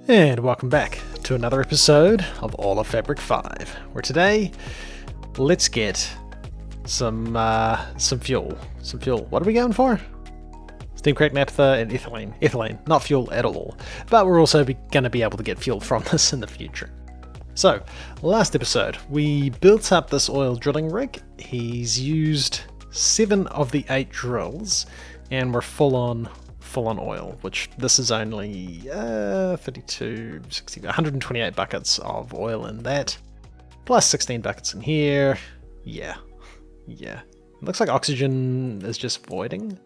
And welcome back to another episode of All of Fabric 5, where today, let's get some fuel. Some fuel. What are we going for? Steam Cracked Naphtha and ethylene. Ethylene, not fuel at all. But we're also going to be able to get fuel from this in the future. So, last episode, we built up this oil drilling rig. He's used 7 of the 8 drills, and we're full on oil, which this is only 32, 60, 128 buckets of oil in that, plus 16 buckets in here. Yeah. It looks like oxygen is just voiding,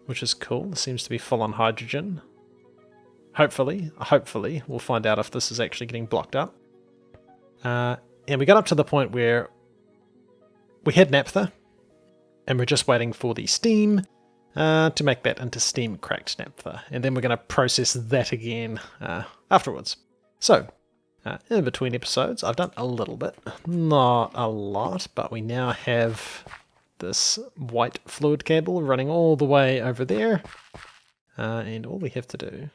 which is cool. It seems to be full on hydrogen. Hopefully, we'll find out if this is actually getting blocked up. And we got up to the point where we had naphtha, and we're just waiting for the steam to make that into Steam Cracked Naphtha, and then we're going to process that again afterwards. So, in between episodes, I've done a little bit, not a lot, but we now have this white fluid cable running all the way over there, and all we have to do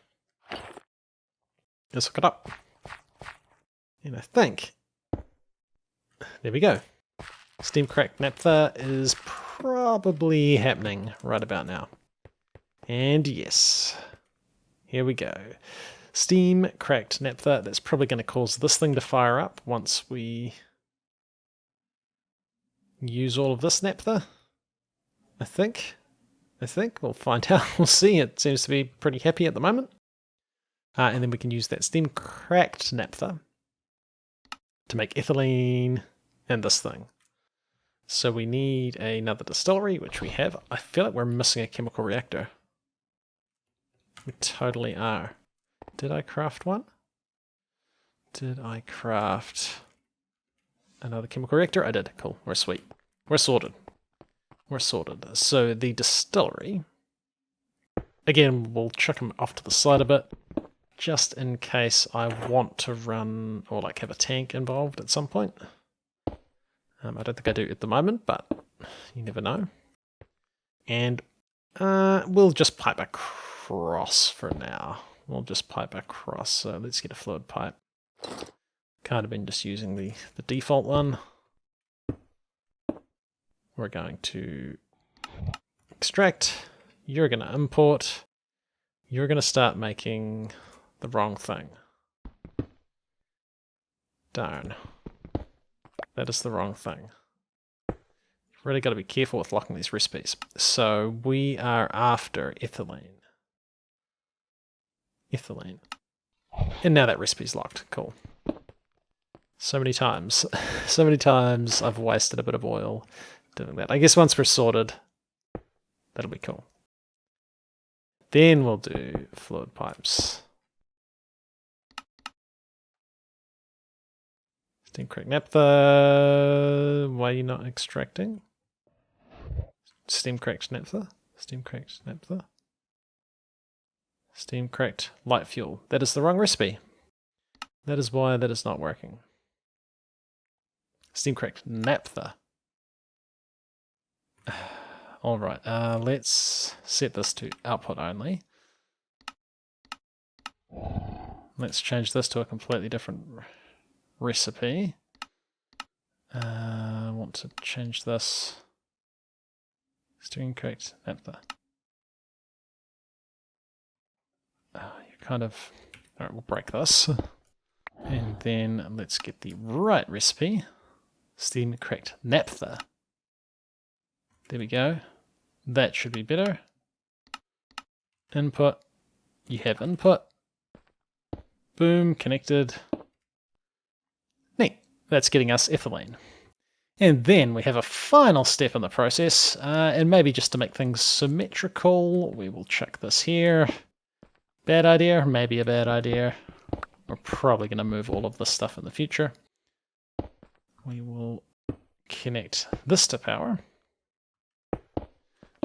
is hook it up. And I think, there we go. Steam Cracked Naphtha is probably happening right about now. And yes, here we go. Steam Cracked Naphtha. That's probably going to cause this thing to fire up once we use all of this naphtha. I think. We'll find out. We'll see. It seems to be pretty happy at the moment. And then we can use that Steam Cracked Naphtha to make ethylene and this thing. So we need another distillery, which we have. I feel like we're missing a chemical reactor. We totally are. Did I craft one? Did I craft another chemical reactor? I did. Cool. We're sweet. We're sorted. So the distillery, again, we'll chuck them off to the side a bit, just in case I want to run or like have a tank involved at some point. I don't think I do at the moment, but you never know. And we'll just pipe across for now. So let's get a fluid pipe. Kind of been just using the default one. We're going to extract. You're going to import. You're going to start making the wrong thing. Darn. That is the wrong thing. You've really got to be careful with locking these recipes. So we are after ethylene. And now that recipe's locked. Cool. So many times I've wasted a bit of oil doing that. I guess once we're sorted, that'll be cool. Then we'll do fluid pipes. Steam Cracked Naphtha. Why are you not extracting? Steam Cracked Naphtha. Steam Cracked light fuel. That is the wrong recipe. That is why that is not working. Steam Cracked Naphtha. Alright, let's set this to output only. Let's change this to a completely different recipe. I want to change this. Steam Cracked Naphtha. You're kind of... Alright, we'll break this. And then let's get the right recipe. Steam Cracked Naphtha. There we go. That should be better. Input. You have input. Boom, connected. Neat. That's getting us ethylene. And then we have a final step in the process, and maybe just to make things symmetrical, we will chuck this here. Bad idea, maybe a bad idea. We're probably going to move all of this stuff in the future. We will connect this to power.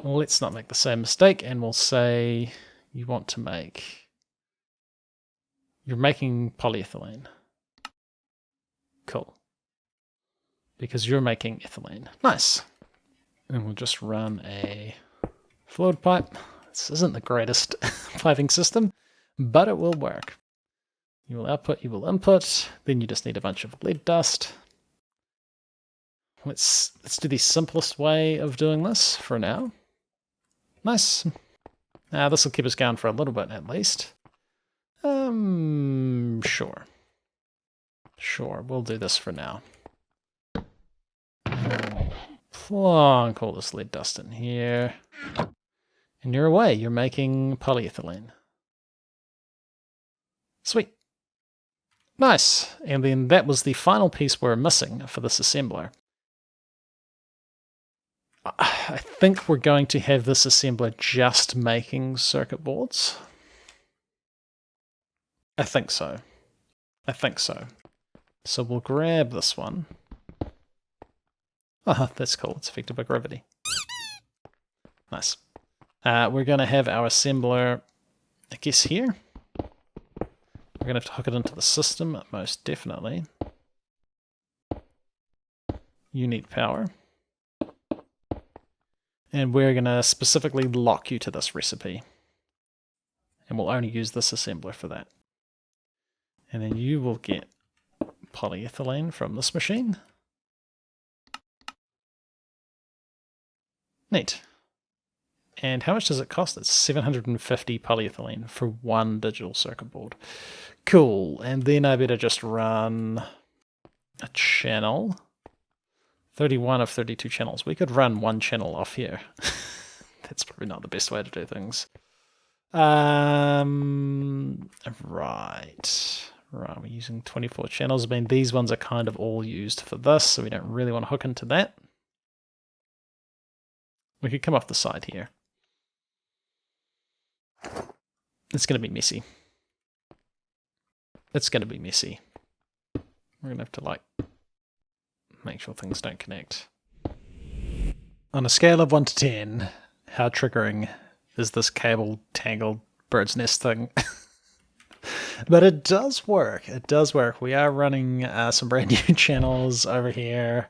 Let's not make the same mistake, and we'll say you want to make... You're making polyethylene. Cool. Because you're making ethylene. Nice. And we'll just run a fluid pipe. This isn't the greatest piping system, but it will work. You will output, you will input, then you just need a bunch of lead dust. Let's do the simplest way of doing this for now. Nice. This will keep us going for a little bit at least. Sure. Sure, we'll do this for now. Plonk all this lead dust in here. And you're away, you're making polyethylene. Sweet. Nice. And then that was the final piece we're missing for this assembler. I think we're going to have this assembler just making circuit boards. I think so. I think so. So we'll grab this one. Oh, that's cool. It's affected by gravity. Nice. We're going to have our assembler, I guess, here. We're going to have to hook it into the system, most definitely. You need power. And we're going to specifically lock you to this recipe. And we'll only use this assembler for that. And then you will get polyethylene from this machine. Neat. And how much does it cost? It's 750 polyethylene for one digital circuit board. Cool. And then I better just run a channel. 31 of 32 channels. We could run one channel off here. That's probably not the best way to do things. Right. Right, we're using 24 channels. I mean, these ones are kind of all used for this, so we don't really want to hook into that. We could come off the side here. It's going to be messy. It's going to be messy. We're going to have to, like, make sure things don't connect. On a scale of 1 to 10, how triggering is this cable tangled bird's nest thing? But it does work. It does work. We are running some brand new channels over here.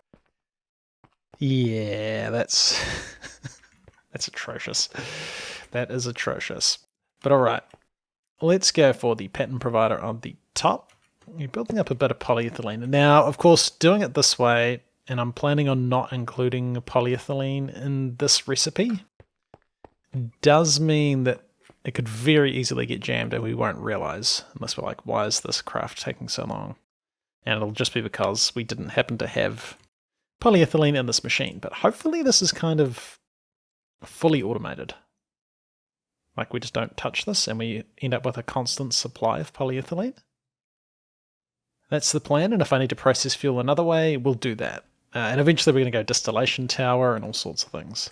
Yeah, that's that's atrocious. That is atrocious. But all right, let's go for the pattern provider on the top. You're building up a bit of polyethylene. Now, of course, doing it this way, and I'm planning on not including polyethylene in this recipe, does mean that it could very easily get jammed and we won't realize, unless we're like, why is this craft taking so long? And it'll just be because we didn't happen to have polyethylene in this machine. But hopefully this is kind of fully automated. Like we just don't touch this and we end up with a constant supply of polyethylene. That's the plan, and if I need to process fuel another way, we'll do that. And eventually we're going to go distillation tower and all sorts of things.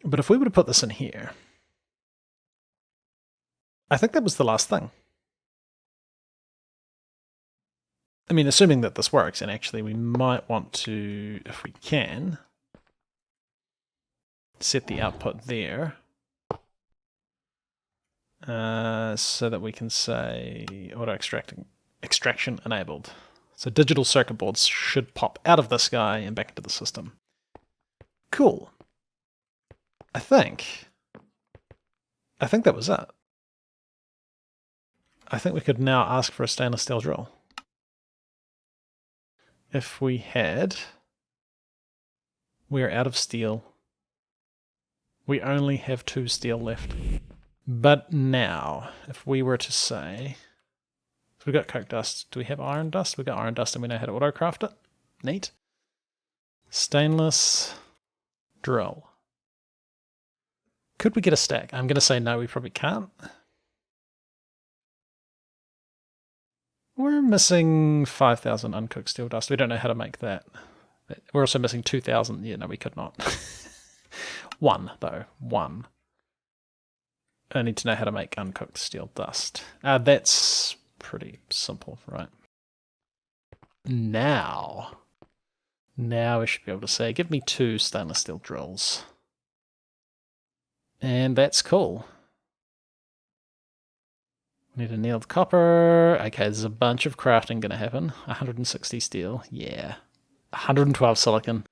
But if we were to put this in here, I think that was the last thing. I mean, assuming that this works, and actually we might want to, if we can, set the output there. So that we can say auto extraction enabled. So digital circuit boards should pop out of this guy and back into the system. Cool. I think that was it. I think we could now ask for a stainless steel drill. If we had, we're out of steel. We only have 2 steel left. But now, if we were to say, we've got coke dust. Do we have iron dust? We've got iron dust and we know how to auto-craft it. Neat. Stainless drill. Could we get a stack? I'm going to say no, we probably can't. We're missing 5,000 uncooked steel dust. We don't know how to make that. We're also missing 2,000. Yeah, no, we could not. 1, though. 1. I need to know how to make uncooked steel dust. That's pretty simple, right? Now we should be able to say, give me 2 stainless steel drills. And that's cool. Need annealed copper. Okay, there's a bunch of crafting going to happen. 160 steel, yeah. 112 silicon.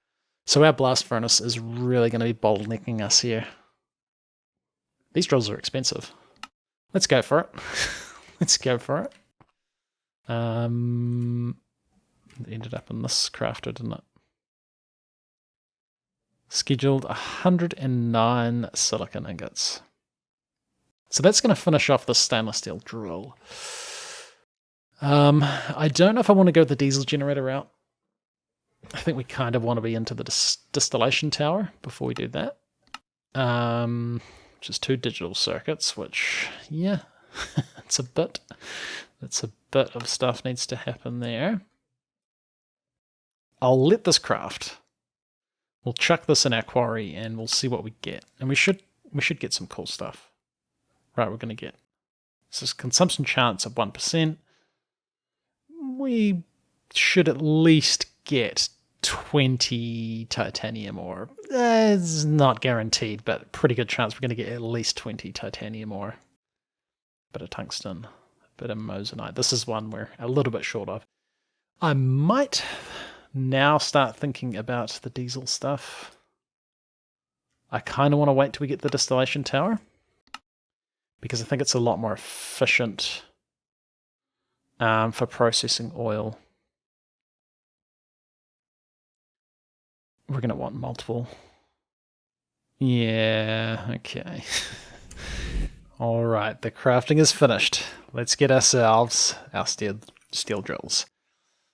So our blast furnace is really going to be bottlenecking us here. These drills are expensive. let's go for it. Let's go for it. It ended up in this crafter, didn't it? Scheduled 109 silicon ingots. So that's going to finish off the stainless steel drill. I don't know if I want to go with the diesel generator route. I think we kind of want to be into the distillation tower before we do that. Which is 2 digital circuits, which, yeah, it's a bit of stuff needs to happen there. I'll let this craft. We'll chuck this in our quarry and we'll see what we get. And we should get some cool stuff. Right, we're going to get this consumption chance of 1%. We should at least get 20 titanium ore. It's not guaranteed, but pretty good chance we're going to get at least 20 titanium ore. Bit of tungsten, bit of moissanite. This is one we're a little bit short of. I might now start thinking about the diesel stuff. I kind of want to wait till we get the distillation tower, because I think it's a lot more efficient for processing oil. We're going to want multiple. Yeah, okay. All right, the crafting is finished. Let's get ourselves our steel drills.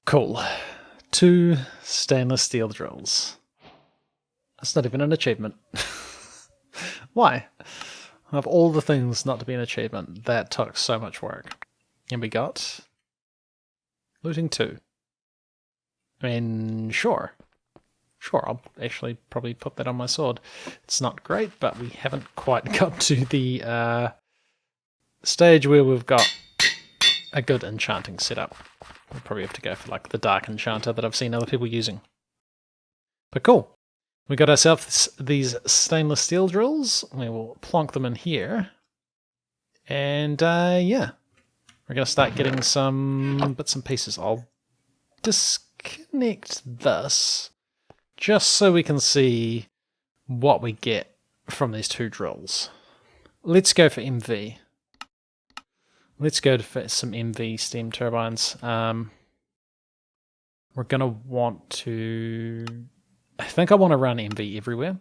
Cool. 2 stainless steel drills. That's not even an achievement. Why? Of all the things not to be an achievement, that took so much work. And we got looting 2. I mean, sure, I'll actually probably put that on my sword. It's not great, but we haven't quite got to the stage where we've got a good enchanting setup. We'll probably have to go for like the dark enchanter that I've seen other people using. But cool. We got ourselves these stainless steel drills. We will plonk them in here. And yeah, we're going to start getting some bits and pieces. I'll disconnect this just so we can see what we get from these 2 drills. Let's go for MV. Let's go for some MV steam turbines. We're going to want to... I think I want to run MV everywhere.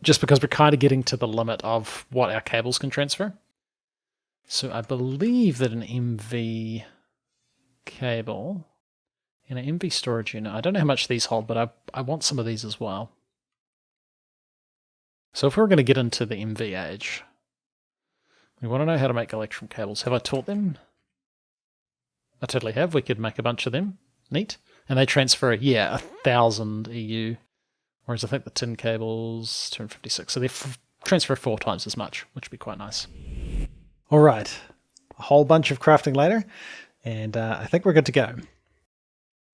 Just because we're kind of getting to the limit of what our cables can transfer. So I believe that an MV cable and an MV storage unit, I don't know how much these hold, but I want some of these as well. So if we're going to get into the MV age, we want to know how to make electrical cables. Have I taught them? I totally have. We could make a bunch of them. Neat. And they transfer, yeah, 1,000 EU. Whereas I think the tin cable's 256. So they transfer 4 times as much, which would be quite nice. All right. A whole bunch of crafting later. And I think we're good to go.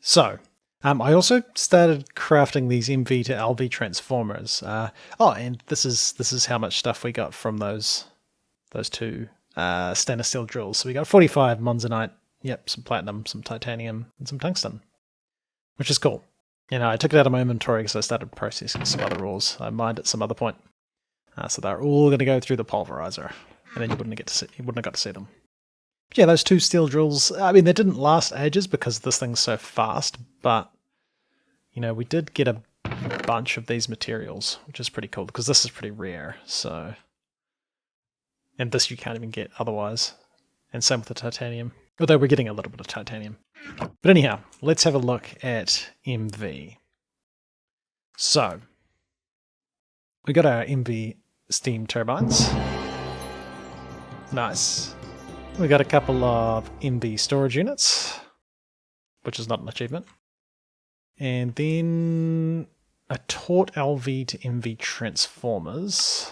So, I also started crafting these MV to LV transformers. And this is how much stuff we got from those 2 stainless steel drills. So we got 45 monzonite, yep, some platinum, some titanium, and some tungsten, which is cool. You know, I took it out of my inventory because I started processing some other ores. I mined at some other point, so they're all going to go through the pulverizer, and then you wouldn't have got to see them. But yeah, those 2 steel drills. I mean, they didn't last ages because this thing's so fast, but you know, we did get a bunch of these materials, which is pretty cool because this is pretty rare. So. And this you can't even get otherwise. And same with the titanium. Although we're getting a little bit of titanium. But anyhow, let's have a look at MV. So, we got our MV steam turbines. Nice. We got a couple of MV storage units, which is not an achievement. And then a taught LV to MV transformers.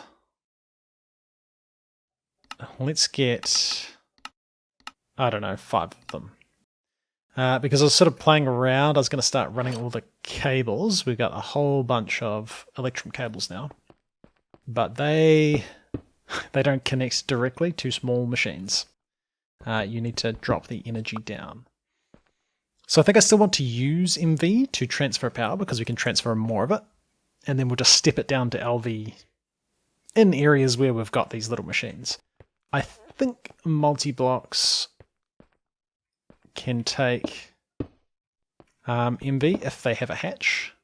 Let's get, I don't know, 5 of them. Because I was sort of playing around, I was going to start running all the cables. We've got a whole bunch of electrum cables now. But they don't connect directly to small machines. You need to drop the energy down. So I think I still want to use MV to transfer power because we can transfer more of it. And then we'll just step it down to LV in areas where we've got these little machines. I think multi-blocks can take MV if they have a hatch.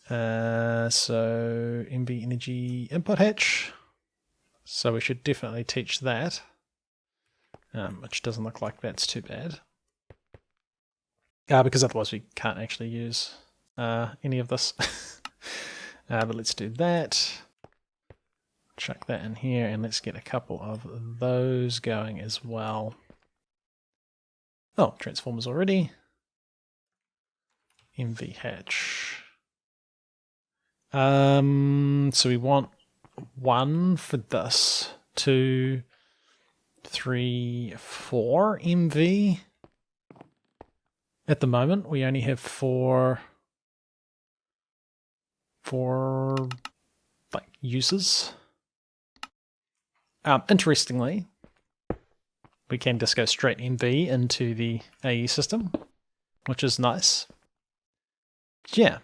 So MV energy input hatch. So we should definitely teach that, which doesn't look like that's too bad. Because otherwise we can't actually use any of this. But let's do that. Chuck that in here, and let's get a couple of those going as well. Oh, transformers already. MV hatch. So we want 1 for this, 2, 3, 4 MV. At the moment, we only have 4 like uses. Interestingly, we can just go straight MV into the AE system, which is nice. Yeah.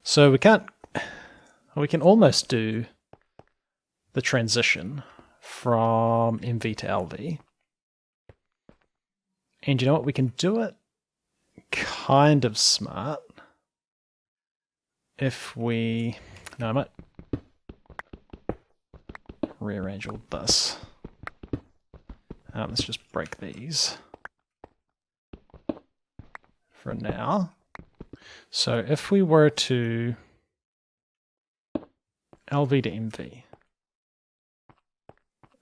So we can almost do the transition from MV to LV. And you know what? We can do it kind of smart if we... No, I might rearrange all this. Let's just break these for now. So if we were to LV to MV,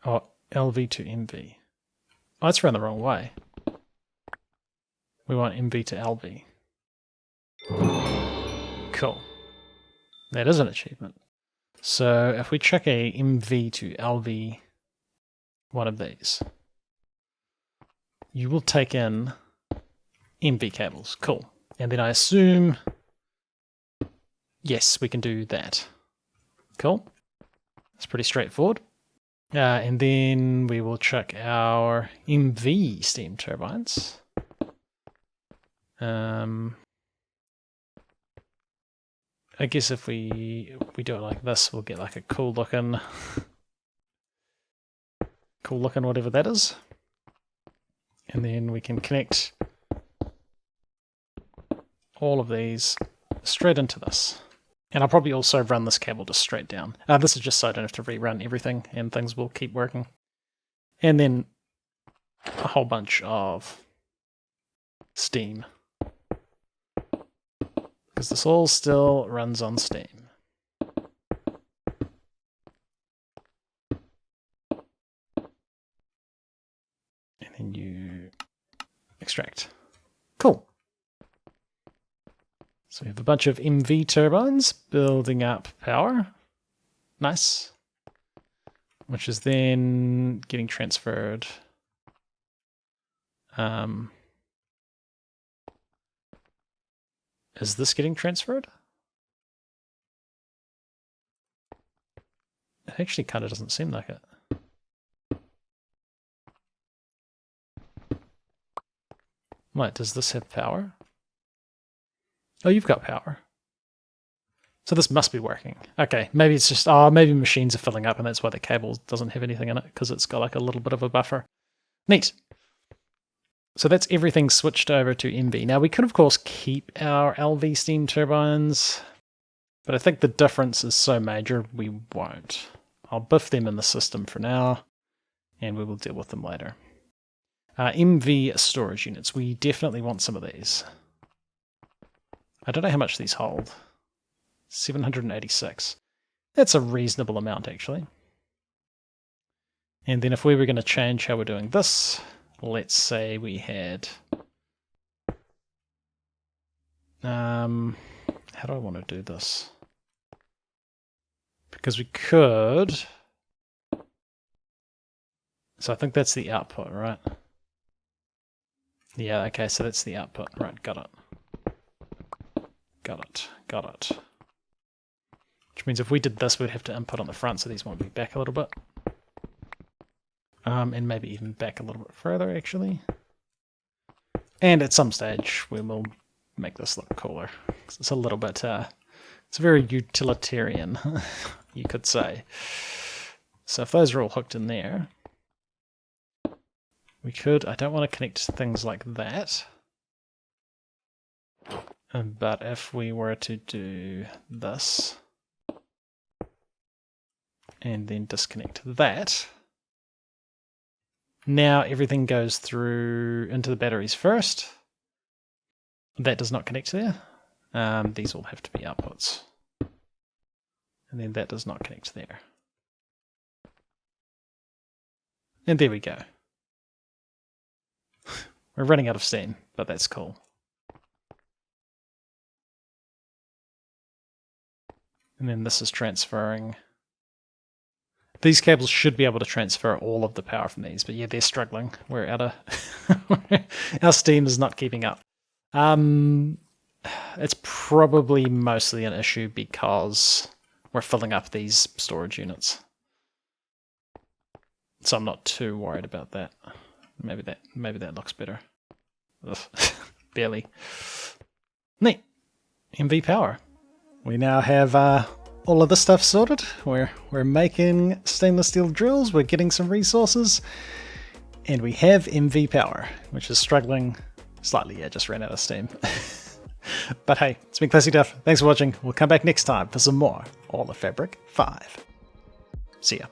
or LV to MV, oh, that's run the wrong way. We want MV to LV. Cool. That is an achievement. So if we check a MV to LV, one of these, you will take in MV cables. Cool. And then I assume, yes, we can do that. Cool. It's pretty straightforward. And then we will check our MV steam turbines. I guess if we do it like this, we'll get like a cool looking whatever that is. And then we can connect all of these straight into this. And I'll probably also run this cable just straight down. This is just so I don't have to rerun everything and things will keep working. And then a whole bunch of steam. Because this all still runs on Steam. And then you extract. Cool. So we have a bunch of MV turbines building up power. Nice. Which is then getting transferred. Is this getting transferred? It actually kind of doesn't seem like it. Wait, does this have power? Oh, you've got power. So this must be working. Okay, maybe it's just, maybe machines are filling up and that's why the cable doesn't have anything in it, because it's got like a little bit of a buffer. Neat. So that's everything switched over to MV. Now we could of course keep our LV steam turbines, but I think the difference is so major we won't. I'll biff them in the system for now, and we will deal with them later. MV storage units. We definitely want some of these. I don't know how much these hold. 786. That's a reasonable amount actually. And then if we were going to change how we're doing this, let's say we had, how do I want to do this? Because we could, so I think that's the output, right? Yeah, okay, so that's the output, right, got it. Got it. Which means if we did this, we'd have to input on the front, so these won't be back a little bit. And maybe even back a little bit further, actually. And at some stage, we will make this look cooler. It's a little bit, it's very utilitarian, you could say. So if those are all hooked in there, we could, I don't want to connect things like that, but if we were to do this, and then disconnect that, now everything goes through into the batteries first. That does not connect there. These all have to be outputs. And then that does not connect there. And there we go. We're running out of steam, but that's cool. And then this is transferring. These cables should be able to transfer all of the power from these, but yeah, they're struggling. We're out of our steam is not keeping up. It's probably mostly an issue because we're filling up these storage units. So I'm not too worried about that. Maybe that looks better. Ugh, barely. Neat. MV power. We now have all of this stuff sorted. We're making stainless steel drills. We're getting some resources, and we have MV power, which is struggling slightly. Yeah, just ran out of steam. But hey, it's been ClassicDuff. Thanks for watching. We'll come back next time for some more All of Fabric 5. See ya.